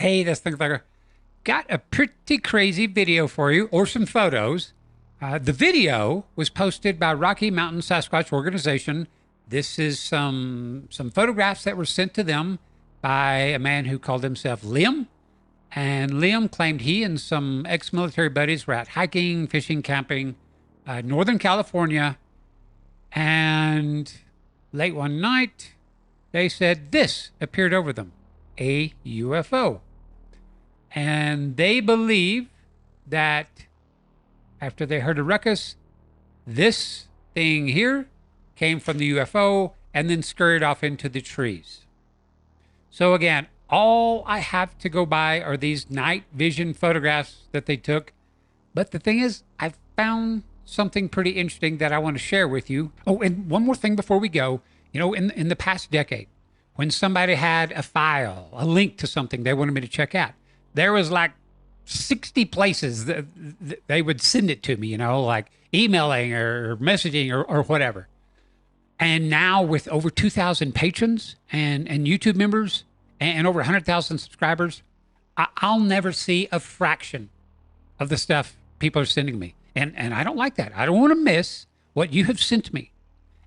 Hey, that's ThinkerThunker. Got a pretty crazy video for you, or some photos. The video was posted by Rocky Mountain Sasquatch Organization. This is some photographs that were sent to them by a man who called himself Liam. And Liam claimed he and some ex-military buddies were out hiking, fishing, camping, Northern California. And late one night, they said this appeared over them, a UFO. And they believe that after they heard a ruckus, this thing here came from the UFO and then scurried off into the trees. So again, all I have to go by are these night vision photographs that they took. But the thing is, I found something pretty interesting that I want to share with you. Oh, and one more thing before we go. You know, in the past decade, when somebody had a file, a link to something they wanted me to check out, there was like 60 places that they would send it to me, you know, like emailing or messaging or whatever. And now with over 2,000 patrons and YouTube members and over 100,000 subscribers, I'll never see a fraction of the stuff people are sending me. And I don't like that. I don't want to miss what you have sent me.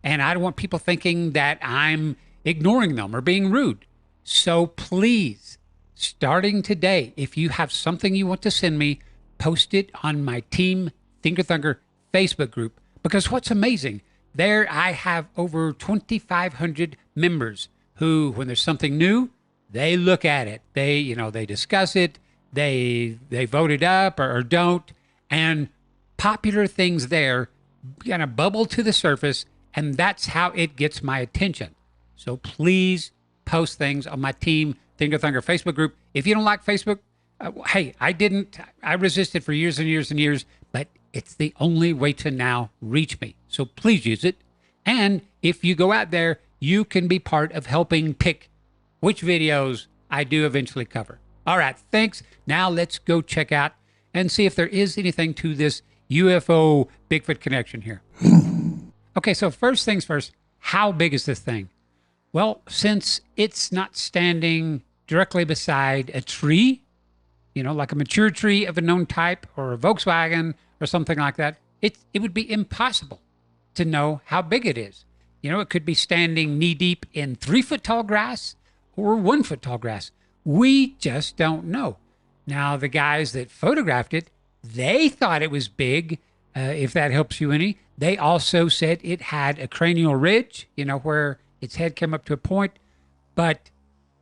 And I don't want people thinking that I'm ignoring them or being rude. So please, starting today, if you have something you want to send me, post it on my Team ThinkerThunker Facebook group. Because what's amazing, there I have over 2,500 members who, when there's something new, they look at it. They discuss it. They vote it up or don't. And popular things there kind of bubble to the surface, and that's how it gets my attention. So please post things on my Team ThinkerThunker Facebook group. If you don't like Facebook, hey, I resisted for years and years and years, but it's the only way to now reach me. So please use it. And if you go out there, you can be part of helping pick which videos I do eventually cover. All right, thanks. Now let's go check out and see if there is anything to this UFO Bigfoot connection here. Okay, so first things first, how big is this thing? Well, since it's not standing directly beside a tree, you know, like a mature tree of a known type or a Volkswagen or something like that, it would be impossible to know how big it is. You know, it could be standing knee deep in 3-foot tall grass or 1-foot tall grass. We just don't know. Now, the guys that photographed it, they thought it was big, if that helps you any. They also said it had a cranial ridge, you know, where its head came up to a point, but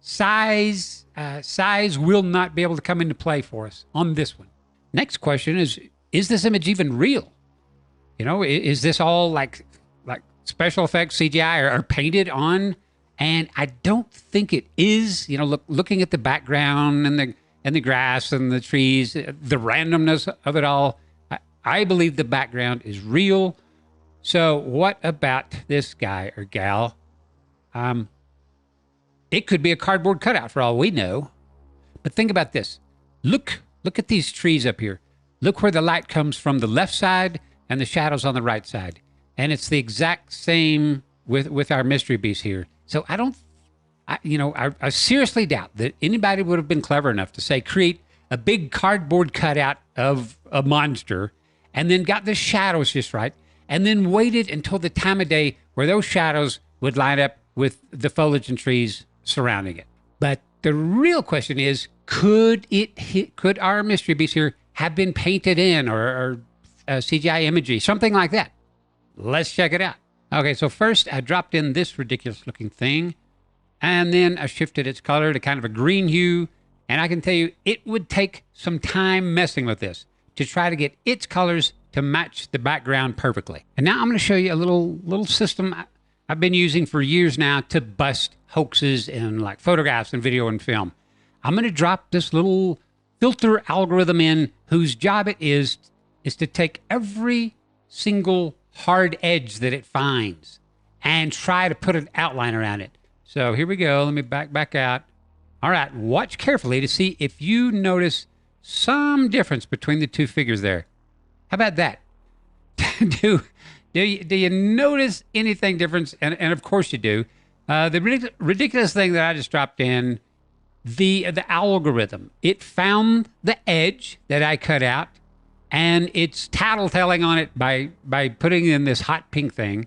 size will not be able to come into play for us on this one. Next question is this image even real? You know, is this all like special effects, CGI, or painted on? And I don't think it is. You know, looking at the background and the grass and the trees, the randomness of it all, I believe the background is real. So what about this guy or gal? It could be a cardboard cutout for all we know. But think about this. Look at these trees up here. Look where the light comes from the left side and the shadows on the right side. And it's the exact same with our mystery beast here. So I seriously doubt that anybody would have been clever enough to say, create a big cardboard cutout of a monster and then got the shadows just right and then waited until the time of day where those shadows would line up with the foliage and trees surrounding it. But the real question is, could our mystery beast here have been painted in or CGI imagery, something like that? Let's check it out. Okay, so first I dropped in this ridiculous looking thing, and then I shifted its color to kind of a green hue, and I can tell you it would take some time messing with this to try to get its colors to match the background perfectly. And now I'm going to show you a little system I've been using for years now to bust hoaxes in like photographs and video and film. I'm going to drop this little filter algorithm in whose job it is to take every single hard edge that it finds and try to put an outline around it. So here we go. Let me back out. All right, watch carefully to see if you notice some difference between the two figures there. How about that? Do you notice anything different? And of course you do. The ridiculous thing that I just dropped in the algorithm, it found the edge that I cut out, and it's tattletelling on it by putting in this hot pink thing.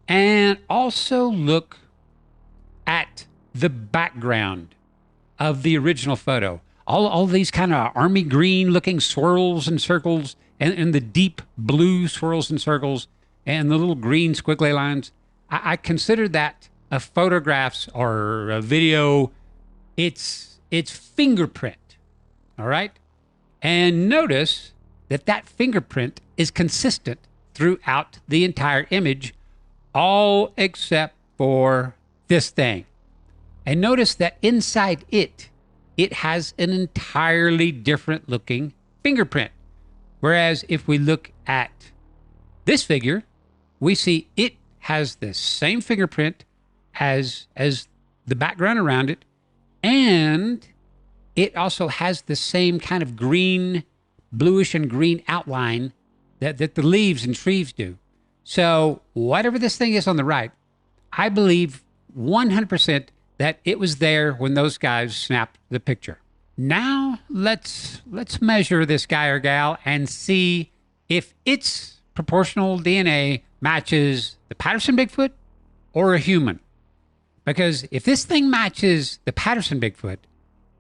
And also look at the background of the original photo. All these kind of army green looking swirls and circles, and the deep blue swirls and circles, and the little green squiggly lines. I consider that a photographs or a video. It's fingerprint, all right? And notice that fingerprint is consistent throughout the entire image, all except for this thing. And notice that inside it has an entirely different looking fingerprint. Whereas if we look at this figure, we see it has the same fingerprint as the background around it, and it also has the same kind of green, bluish and green outline that the leaves and trees do. So whatever this thing is on the right, I believe 100% that it was there when those guys snapped the picture. Now let's measure this guy or gal and see if its proportional DNA matches the Patterson Bigfoot or a human. Because if this thing matches the Patterson Bigfoot,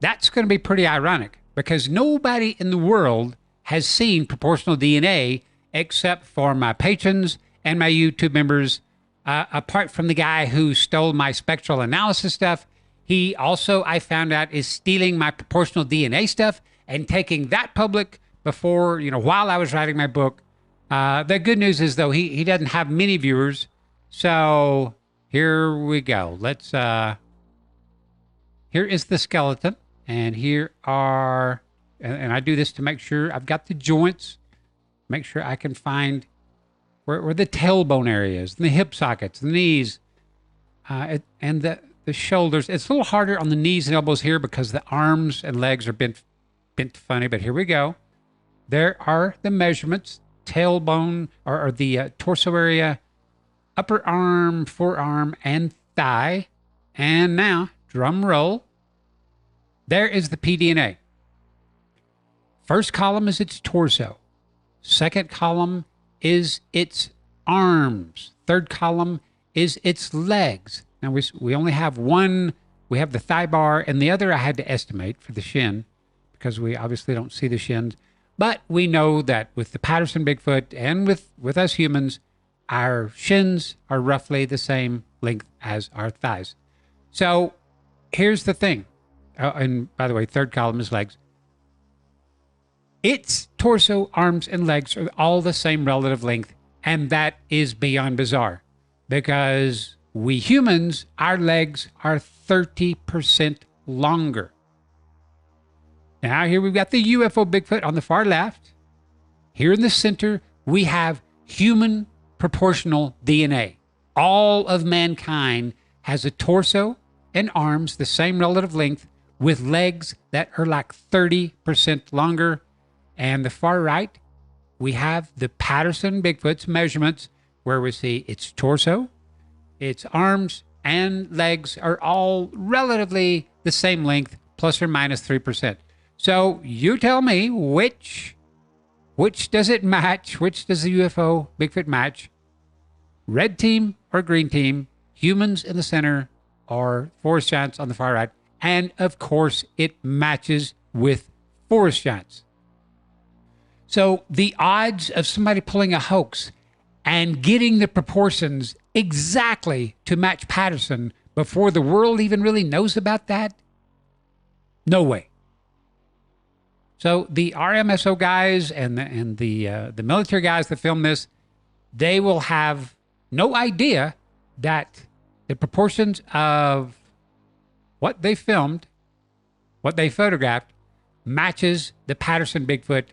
that's going to be pretty ironic, because nobody in the world has seen proportional DNA except for my patrons and my YouTube members, apart from the guy who stole my spectral analysis stuff. He also, I found out, is stealing my proportional DNA stuff and taking that public before, while I was writing my book. The good news is, though, he doesn't have many viewers. So here we go. Let's, here is the skeleton. And here are, and I do this to make sure I've got the joints, make sure I can find where the tailbone area is, and the hip sockets, the knees, and the shoulders. It's a little harder on the knees and elbows here because the arms and legs are bent funny, but here we go. There are the measurements, tailbone, or the torso area, upper arm, forearm, and thigh. And now, drum roll, there is the pDNA. First column is its torso. Second column is its arms. Third column is its legs. Now we only have one. We have the thigh bar, and the other I had to estimate for the shin, because we obviously don't see the shins. But we know that with the Patterson Bigfoot and with us humans, our shins are roughly the same length as our thighs. So here's the thing. And by the way, third column is legs. Its torso, arms, and legs are all the same relative length, and that is beyond bizarre, because we humans, our legs are 30% longer. Now here we've got the UFO Bigfoot on the far left. Here in the center, we have human proportional DNA. All of mankind has a torso and arms the same relative length, with legs that are like 30% longer. And the far right, we have the Patterson Bigfoot's measurements, where we see its torso, its arms, and legs are all relatively the same length, plus or minus 3%. So you tell me, which does it match? Which does the UFO Bigfoot match? Red team or green team? Humans in the center or forest giants on the far right? And of course, it matches with forest giants. So the odds of somebody pulling a hoax and getting the proportions exactly to match Patterson before the world even really knows about that? No way. So the RMSO guys and the military guys that film this, they will have no idea that the proportions of what they filmed, what they photographed, matches the Patterson Bigfoot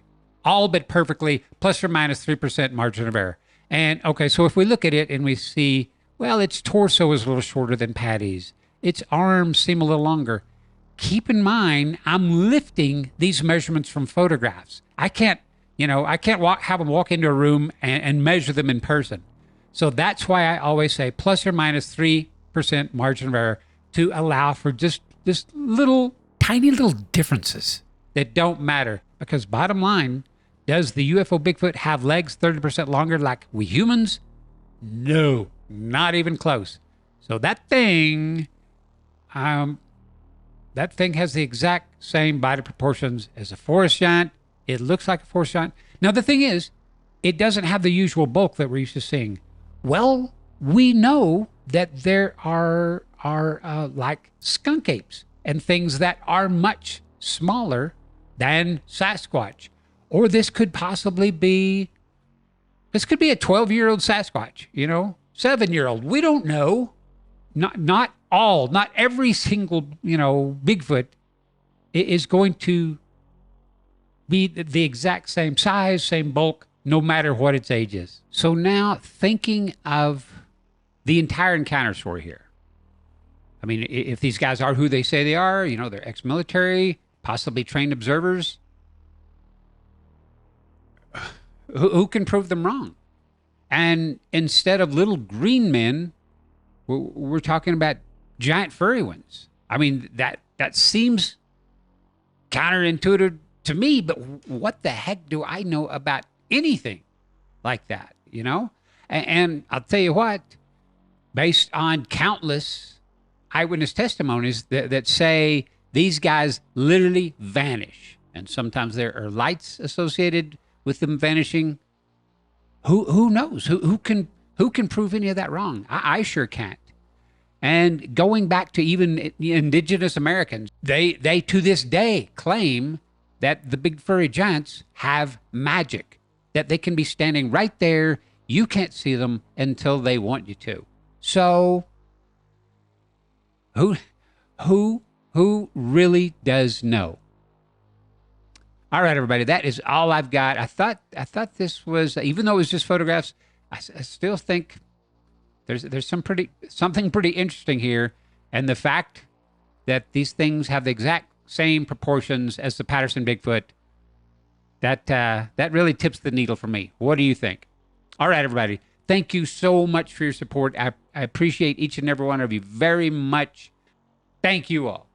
all but perfectly, plus or minus 3% margin of error. And okay, so if we look at it and we see, well, its torso is a little shorter than Patty's, its arms seem a little longer. Keep in mind, I'm lifting these measurements from photographs. I can't have them walk into a room and measure them in person. So that's why I always say plus or minus 3% margin of error, to allow for just this little tiny little differences that don't matter. Because bottom line, does the UFO Bigfoot have legs 30% longer like we humans? No, not even close. So that thing has the exact same body proportions as a forest giant. It looks like a forest giant. Now, the thing is, it doesn't have the usual bulk that we're used to seeing. Well, we know that there are like skunk apes and things that are much smaller than Sasquatch. Or this could possibly be, a 12-year-old Sasquatch, 7-year-old. We don't know. Not every single, Bigfoot is going to be the exact same size, same bulk, no matter what its age is. So now thinking of the entire encounter story here. I mean, if these guys are who they say they are, they're ex-military, possibly trained observers, who can prove them wrong? And instead of little green men, we're talking about giant furry ones. I mean, that seems counterintuitive to me, but what the heck do I know about anything like that, And I'll tell you what, based on countless eyewitness testimonies that say these guys literally vanish, and sometimes there are lights associated with them vanishing. Who knows? Who can prove any of that wrong? I sure can't. And going back to even indigenous Americans, they to this day claim that the big furry giants have magic, that they can be standing right there. You can't see them until they want you to. So who really does know? All right, everybody, that is all I've got. I thought this was, even though it was just photographs, I still think there's something pretty interesting here, and the fact that these things have the exact same proportions as the Patterson Bigfoot, that really tips the needle for me. What do you think? All right, everybody, thank you so much for your support. I appreciate each and every one of you very much. Thank you all.